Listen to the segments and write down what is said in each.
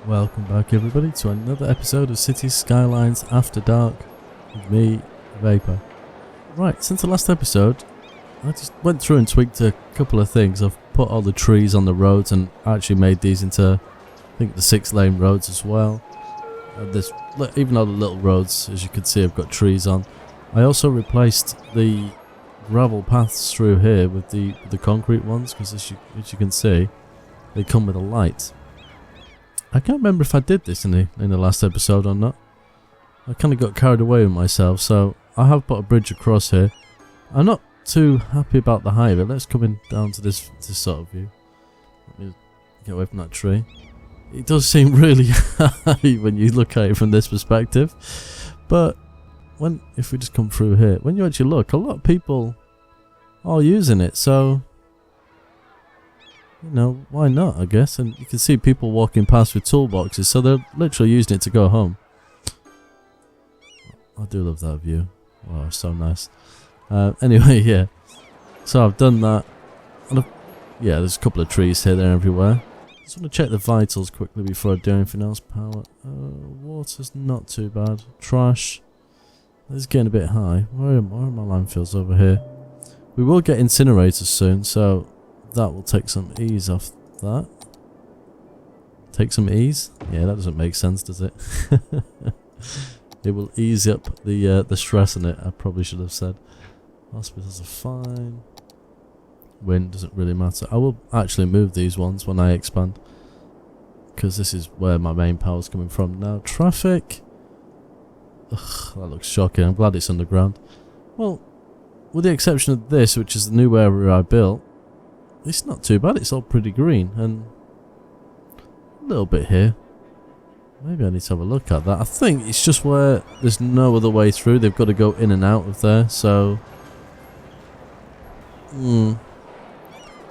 Welcome back everybody to another episode of City Skylines After Dark with me, Vapor. Right, since the last episode, I just went through and tweaked a couple of things. I've put all the trees on the roads and actually made these into, I think, the 6-lane roads as well. Even though the little roads, as you can see, have got trees on. I also replaced the gravel paths through here with the concrete ones, because as you can see, they come with a light. I can't remember if I did this in the last episode or not. I kind of got carried away with myself, so I have put a bridge across here. I'm not too happy about the height of it. Let's come in down to this sort of view. Let me get away from that tree. It does seem really high when you look at it from this perspective, but if we just come through here, when you actually look, a lot of people are using it, so you know, why not, I guess. And you can see people walking past with toolboxes, so they're literally using it to go home. I do love that view. Wow, so nice. Anyway, yeah. So I've done that. And yeah, there's a couple of trees here, there, everywhere. Just want to check the vitals quickly before I do anything else. Power. Water's not too bad. Trash. It's getting a bit high. Where are my landfills over here? We will get incinerators soon, so that will take some ease off that. Take some ease? Yeah, that doesn't make sense, does it? It will ease up the stress in it, I probably should have said. Hospitals are fine. Wind doesn't really matter. I will actually move these ones when I expand, because this is where my main power is coming from. Now, traffic. Ugh, that looks shocking. I'm glad it's underground. Well, with the exception of this, which is the new area I built, it's not too bad. It's all pretty green, and a little bit here. Maybe I need to have a look at that. I think it's just where there's no other way through. They've got to go in and out of there, so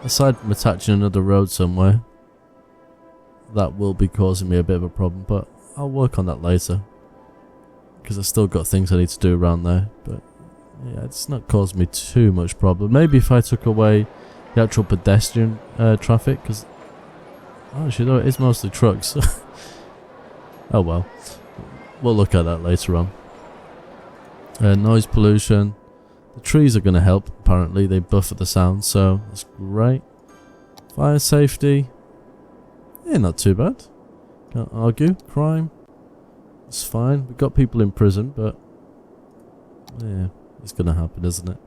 aside from attaching another road somewhere, that will be causing me a bit of a problem, but I'll work on that later, because I've still got things I need to do around there. But yeah, it's not causing me too much problem. Maybe if I took away the actual pedestrian traffic, because actually though it is mostly trucks. Oh well, we'll look at that later on. Noise pollution. The trees are going to help, apparently. They buffer the sound, so that's great. Fire safety. Yeah, not too bad. Can't argue. Crime. It's fine. We've got people in prison, but yeah, it's going to happen, isn't it?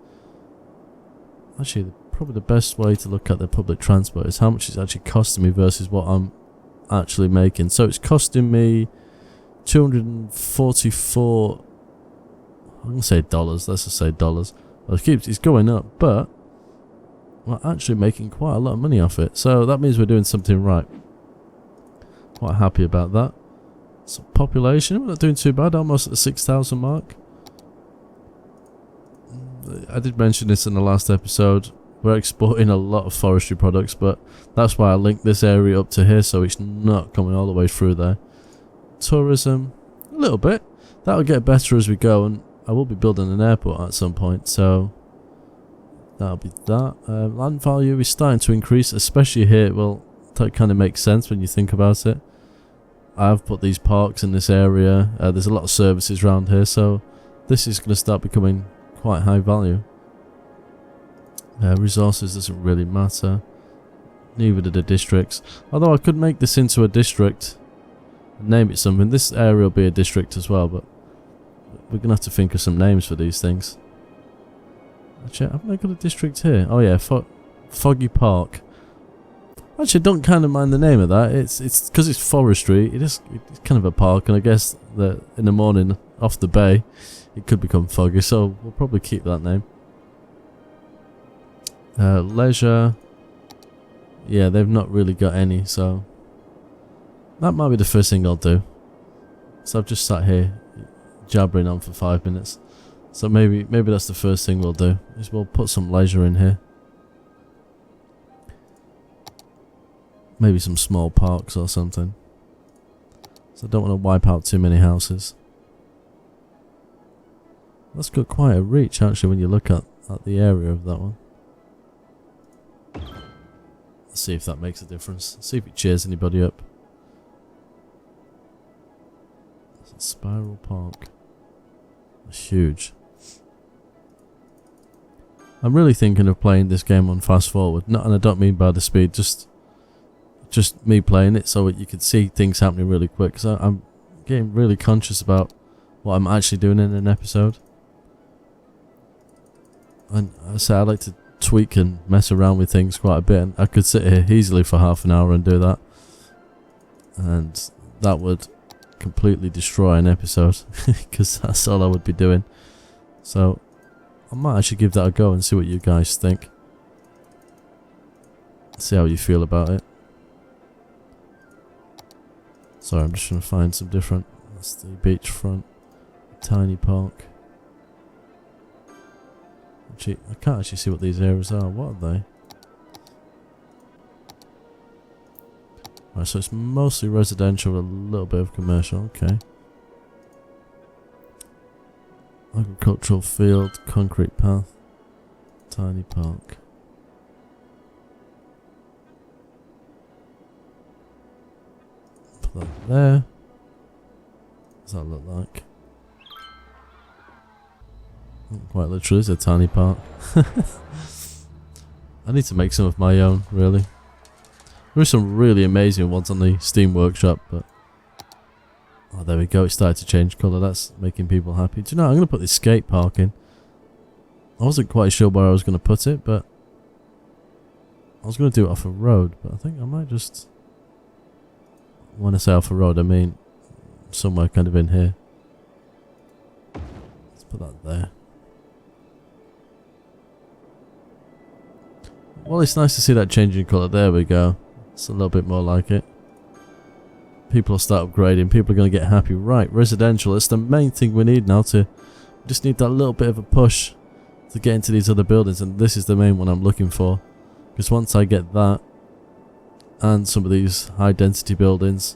Actually, probably the best way to look at the public transport is how much it's actually costing me versus what I'm actually making. So it's costing me 244, I'm gonna say dollars, let's just say dollars. Well, it's going up, but we're actually making quite a lot of money off it, so that means we're doing something right. Quite happy about that. So population, we're not doing too bad, almost at the 6,000 mark. I did mention this in the last episode. We're exporting a lot of forestry products, but that's why I linked this area up to here, so it's not coming all the way through there. Tourism, a little bit. That'll get better as we go, and I will be building an airport at some point, so that'll be that. Land value is starting to increase, especially here. Well, that kind of makes sense when you think about it. I've put these parks in this area. There's a lot of services around here, so this is going to start becoming quite high value. Resources doesn't really matter. Neither do the districts. Although I could make this into a district and name it something. This area will be a district as well, but we're going to have to think of some names for these things. Actually, haven't I got a district here? Oh yeah, Foggy Park. Actually, I don't kind of mind the name of that. It's because it's forestry. It's kind of a park, and I guess that in the morning off the bay, it could become foggy, so we'll probably keep that name. Leisure. Yeah, they've not really got any, so that might be the first thing I'll do. So I've just sat here jabbering on for 5 minutes, so maybe that's the first thing we'll do, is we'll put some leisure in here. Maybe some small parks or something, so I don't want to wipe out too many houses. That's got quite a reach actually when you look at the area of that one. Let's see if that makes a difference. See if it cheers anybody up. Spiral Park. It's huge. I'm really thinking of playing this game on fast forward. Not, and I don't mean by the speed, just me playing it so that you can see things happening really quick. Because I'm getting really conscious about what I'm actually doing in an episode. And I say I like to tweak and mess around with things quite a bit. And I could sit here easily for half an hour and do that. And that would completely destroy an episode. Because that's all I would be doing. So I might actually give that a go and see what you guys think. See how you feel about it. Sorry, I'm just trying to find some different. That's the beachfront. Tiny park. Actually, I can't actually see what these areas are. What are they? Right, so it's mostly residential with a little bit of commercial. Okay. Agricultural field, concrete path, tiny park. Put that there. What does that look like? Quite literally, it's a tiny park. I need to make some of my own, really. There are some really amazing ones on the Steam Workshop, but oh, there we go, it started to change colour. That's making people happy. Do you know, I'm going to put this skate park in. I wasn't quite sure where I was going to put it, but I was going to do it off a road, but I think I might just... When I say off a road, I mean somewhere kind of in here. Let's put that there. Well, it's nice to see that changing colour. There we go. It's a little bit more like it. People will start upgrading. People are going to get happy. Right, residential. It's the main thing we need now to... We just need that little bit of a push to get into these other buildings. And this is the main one I'm looking for. Because once I get that and some of these high density buildings,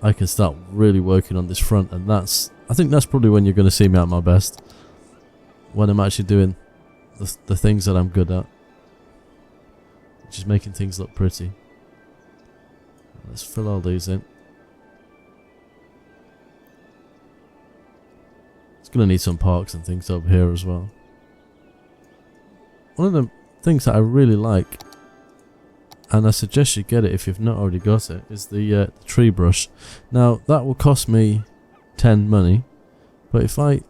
I can start really working on this front. And that's... I think that's probably when you're going to see me at my best. When I'm actually doing the things that I'm good at. Just making things look pretty. Let's fill all these in. It's going to need some parks and things over here as well. One of the things that I really like, and I suggest you get it if you've not already got it, is the tree brush. Now, that will cost me 10 money, but if I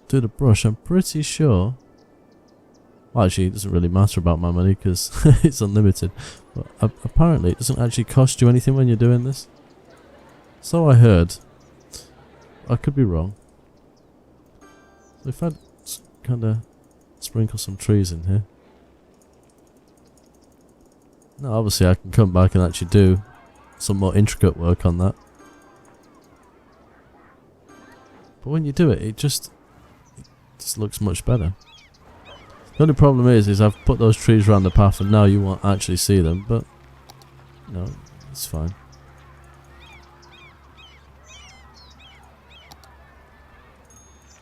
do the brush, I'm pretty sure... Well, actually, it doesn't really matter about my money because it's unlimited. But apparently, it doesn't actually cost you anything when you're doing this. So I heard. I could be wrong. So if I kind of sprinkle some trees in here. Now, obviously, I can come back and actually do some more intricate work on that. But when you do it, it just looks much better. The only problem is I've put those trees around the path and now you won't actually see them, but no, it's fine.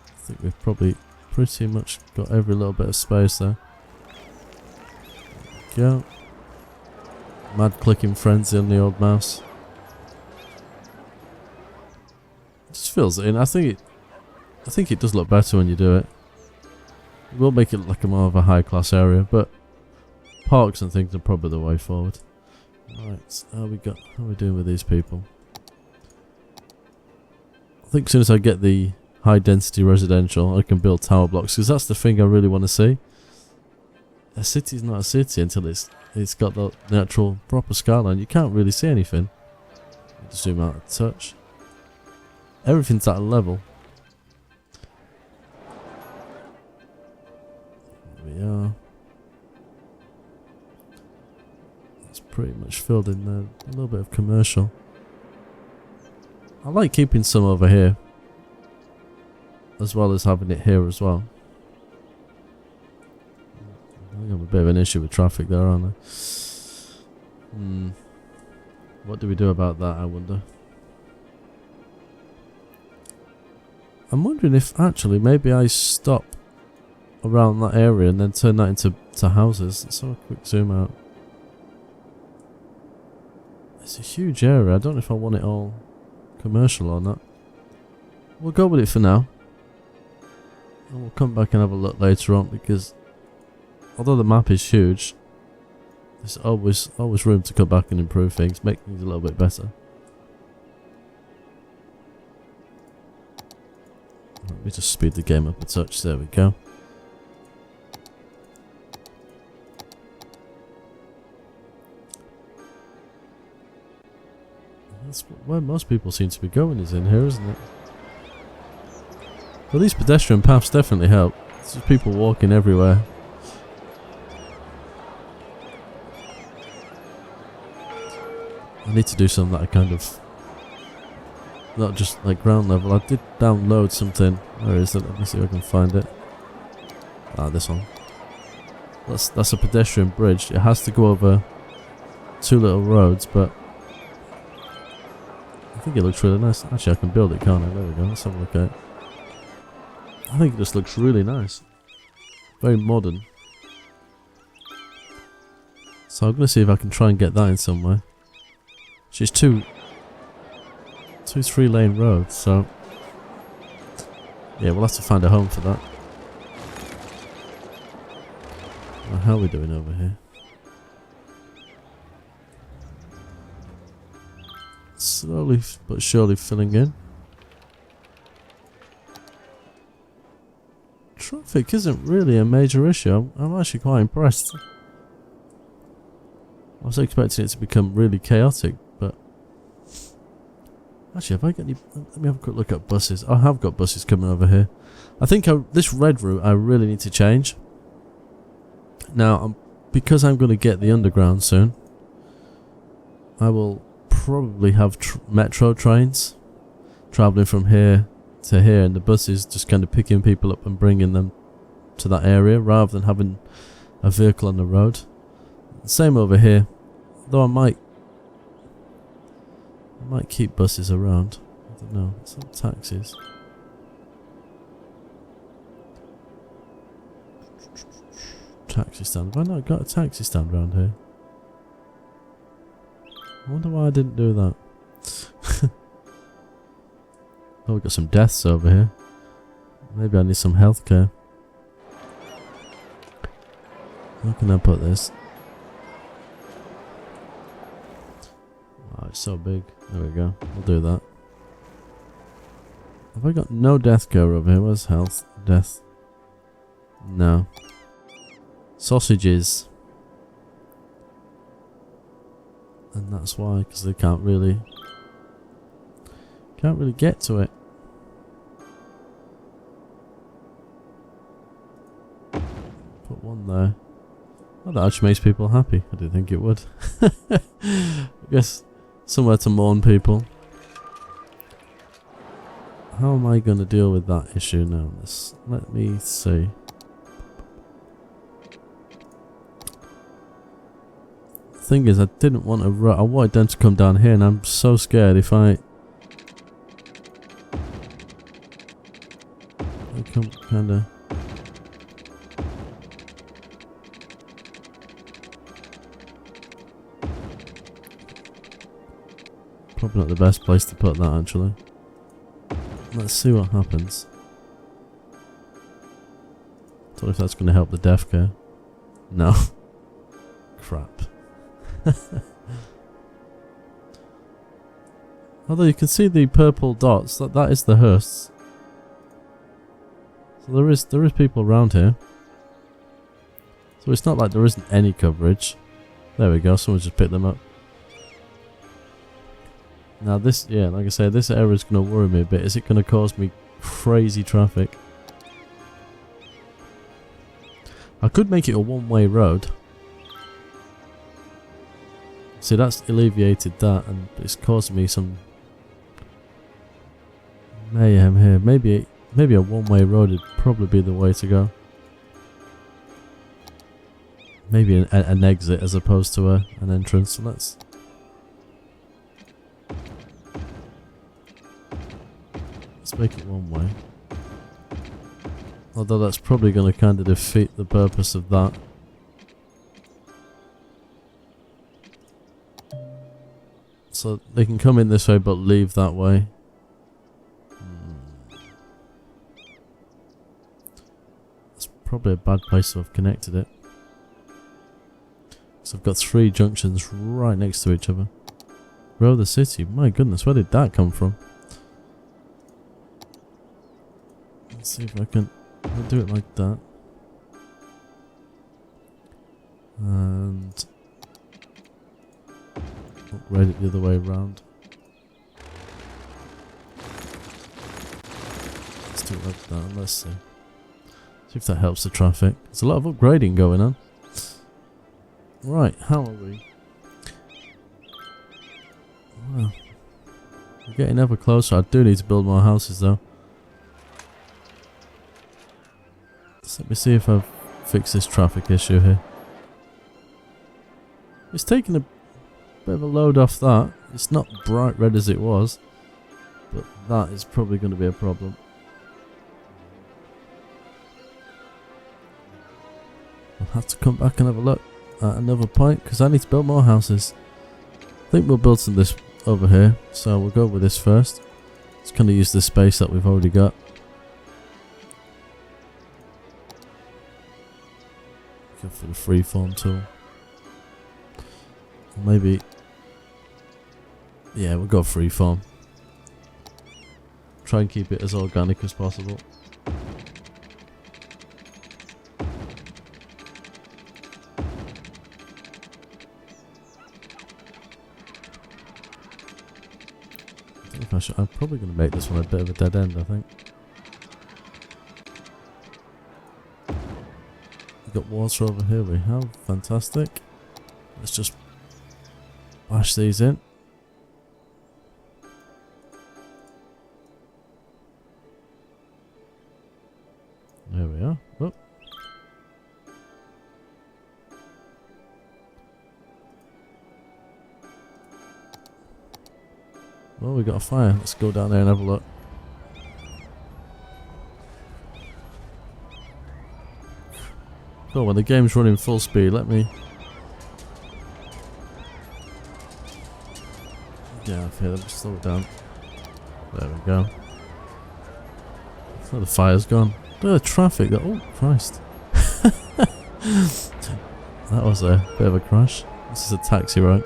I think we've probably pretty much got every little bit of space there. There we go. Mad clicking frenzy on the old mouse. Just fills it in. I think it does look better when you do it. It will make it look like a more of a high class area, but parks and things are probably the way forward. Right, how are we doing with these people? I think as soon as I get the high density residential, I can build tower blocks, because that's the thing I really want to see. A city's not a city until it's got the actual proper skyline. You can't really see anything. Just zoom out a touch. Everything's at a level. There we are. It's pretty much filled in there. A little bit of commercial. I like keeping some over here, as well as having it here as well. I think I have a bit of an issue with traffic there, aren't I? What do we do about that, I wonder? I'm wondering if actually maybe I stop around that area and then turn that into houses. Let's have a quick zoom out. It's a huge area. I don't know if I want it all commercial or not. we'll go with it for now. And we'll come back and have a look later on, because although the map is huge, there's always room to come back and improve things, make things a little bit better. Let me just speed the game up a touch. There we go. That's where most people seem to be going, is in here, isn't it? Well, these pedestrian paths definitely help. There's just people walking everywhere. I need to do something that I kind of... not just like ground level. I did download something. Where is it? Let me see if I can find it. Ah, this one. That's a pedestrian bridge. It has to go over two little roads, but I think it looks really nice. Actually, I can build it, can't I? There we go. Let's have a look at it. I think it just looks really nice. Very modern. So I'm going to see if I can try and get that in somewhere. She's two 3-lane roads, so yeah, we'll have to find a home for that. Well, how are we doing over here? Slowly but surely filling in. Traffic isn't really a major issue. I'm actually quite impressed. I was expecting it to become really chaotic, but actually, have I got any... let me have a quick look at buses. I have got buses coming over here. I think this red route I really need to change. Now, because I'm going to get the underground soon, I will probably have metro trains travelling from here to here, and the buses just kind of picking people up and bringing them to that area rather than having a vehicle on the road. Same over here, though I might keep buses around. I don't know. Some taxis. Taxi stand. Have I not got a taxi stand around here? I wonder why I didn't do that. Oh, we've got some deaths over here. Maybe I need some healthcare. Where can I put this? Oh, it's so big. There we go. We'll do that. Have I got no death care over here? Where's health? Death? No. Sausages. And that's why, because they can't really get to it. Put one there. Well, that actually makes people happy. I didn't think it would. I guess somewhere to mourn people. How am I going to deal with that issue now? Let me see. The thing is, I didn't want to. I wanted them to come down here, and I'm so scared if I come kind of. Probably not the best place to put that, actually. Let's see what happens. Don't know if that's going to help the death care. No. Crap. Although you can see the purple dots, that is the hearse. So there is people around here. So it's not like there isn't any coverage. There we go, someone just picked them up. Now this, yeah, like I say, this area is going to worry me a bit. Is it going to cause me crazy traffic? I could make it a one-way road. See, that's alleviated that, and it's causing me some mayhem here. Maybe a one-way road would probably be the way to go. Maybe an exit as opposed to an entrance. So let's make it one way. Although that's probably going to kind of defeat the purpose of that. So they can come in this way but leave that way. probably a bad place to have connected it. So I've got 3 junctions right next to each other. Grow the city. My goodness, where did that come from? Let's see if I can do it like that. And upgrade it the other way around. Let's do it like that. Let's see. See if that helps the traffic. There's a lot of upgrading going on. Right, how are we? Well, we're getting ever closer. I do need to build more houses though. So let me see if I've fixed this traffic issue here. It's taking a bit of a load off that. It's not bright red as it was, but that is probably going to be a problem. I'll have to come back and have a look at another point because I need to build more houses. I think we'll build some of this over here, so we'll go with this first. Let's kind of use the space that we've already got. Go for the freeform tool. Maybe, yeah, we'll go freeform. Try and keep it as organic as possible. I'm probably going to make this one a bit of a dead end, I think. We've got water over here, we have. Fantastic. Let's just bash these in. There we are. Oh. Well, we got a fire. Let's go down there and have a look. Cool, when the game's running full speed, let me... Yeah, okay, let me slow it down. There we go. Oh, the fire's gone. Look at the traffic. Oh, Christ. That was a bit of a crash. This is a taxi rank.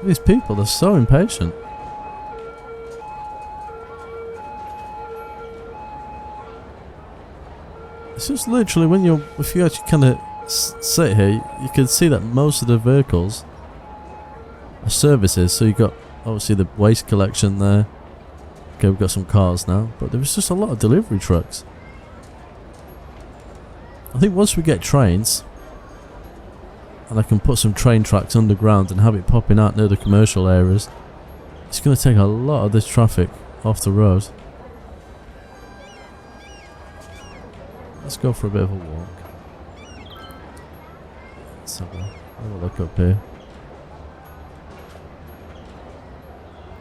These people, they're so impatient. It's just literally when you're, if you actually kind of sit here, you can see that most of the vehicles are services. So you got obviously the waste collection there. Okay, we've got some cars now, but there was just a lot of delivery trucks. I think once we get trains, and I can put some train tracks underground and have it popping out near the commercial areas, it's going to take a lot of this traffic off the road. Let's go for a bit of a walk. Let's have a look up here.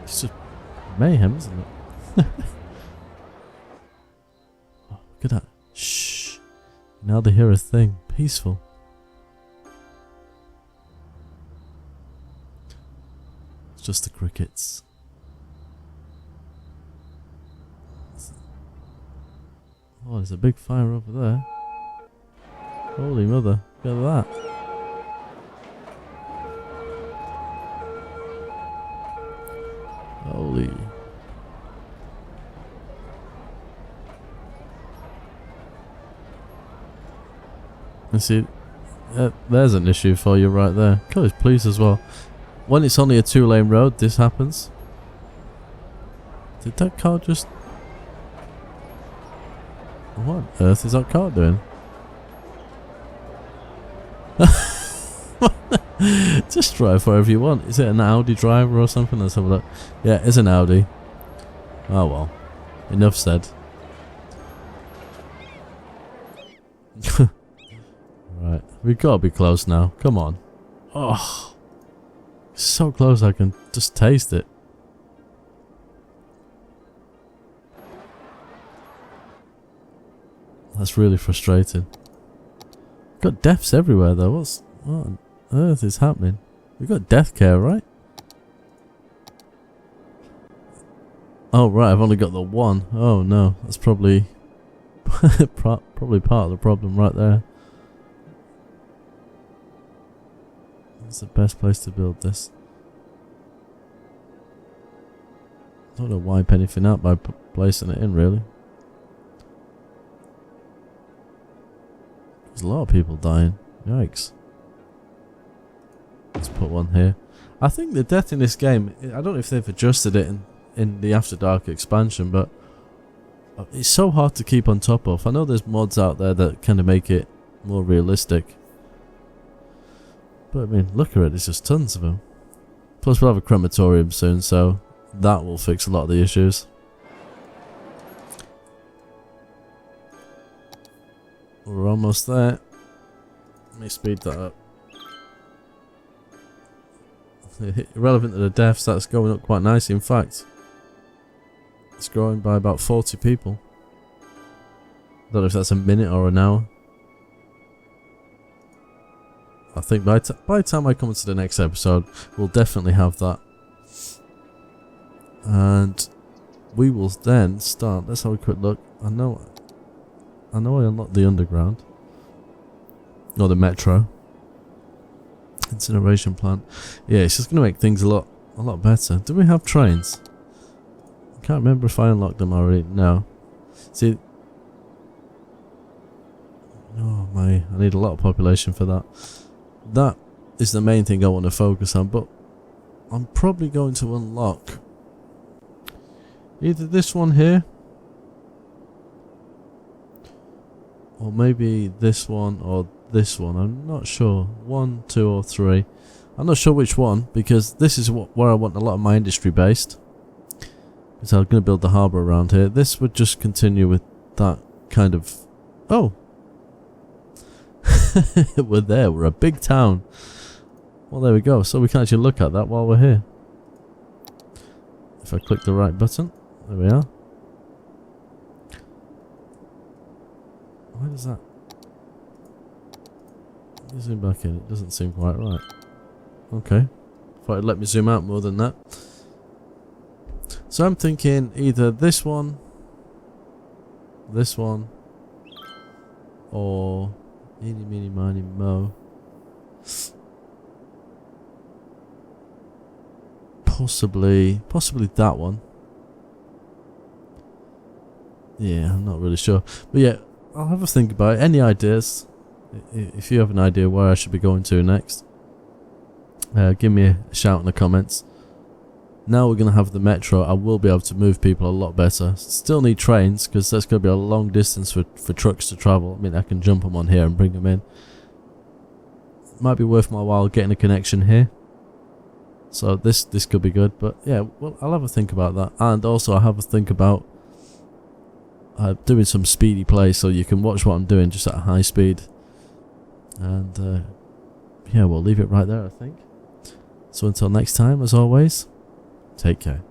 It's just mayhem, isn't it? Oh, look at that. Shh. Now they hear a thing. Peaceful. It's just the crickets. Oh, there's a big fire over there. Holy mother, look at that. Holy. And see, there's an issue for you right there. Colours, please, as well. When it's only a 2-lane road, this happens. Did that car just... What on earth is that car doing? Just drive wherever you want. Is it an Audi driver or something? Let's have a look. Yeah, it's an Audi. Oh well. Enough said. Right. We've got to be close now. Come on. Oh. So close I can just taste it. That's really frustrating. Got deaths everywhere though. What on earth is happening? We've got death care, right? Oh right, I've only got the one. Oh no, that's probably probably part of the problem right there. That's the best place to build this. I don't know why wipe anything out by placing it in, really. There's a lot of people dying. Yikes. Let's put one here. I think the death in this game, I don't know if they've adjusted it in the After Dark expansion, but it's so hard to keep on top of. I know there's mods out there that kind of make it more realistic. But I mean, look at it, there's just tons of them. Plus we'll have a crematorium soon, so that will fix a lot of the issues. We're almost there. Let me speed that up. Irrelevant to the deaths, that's going up quite nicely. In fact, it's growing by about 40 people. Don't know if that's a minute or an hour. I think by the time I come to the next episode, we'll definitely have that. And we will then start. Let's have a quick look. I know I unlocked the underground. Or the metro. Incineration plant. Yeah, it's just going to make things a lot better. Do we have trains? I can't remember if I unlocked them already. No. See. Oh my, I need a lot of population for that. That is the main thing I want to focus on, but I'm probably going to unlock either this one here, or maybe this one or this one. I'm not sure. 1, 2 or 3. I'm not sure which one, because this is where I want a lot of my industry based. Because I'm going to build the harbour around here. This would just continue with that kind of... Oh! We're there. We're a big town. Well, there we go. So we can actually look at that while we're here. If I click the right button. There we are. Why does that... Let me zoom back in. It doesn't seem quite right. Okay. Thought it'd let me zoom out more than that. So I'm thinking either this one, or eeny, meeny, miny, mo. Possibly that one. Yeah, I'm not really sure. But yeah, I'll have a think about it. Any ideas? If you have an idea where I should be going to next, give me a shout in the comments. Now we're going to have the metro. I will be able to move people a lot better. Still need trains, because that's going to be a long distance for trucks to travel. I mean, I can jump them on here and bring them in. Might be worth my while getting a connection here. So this could be good. But yeah, well, I'll have a think about that. And also I'll have a think about doing some speedy play, so you can watch what I'm doing just at a high speed. And yeah, we'll leave it right there, I think. So until next time, as always, take care.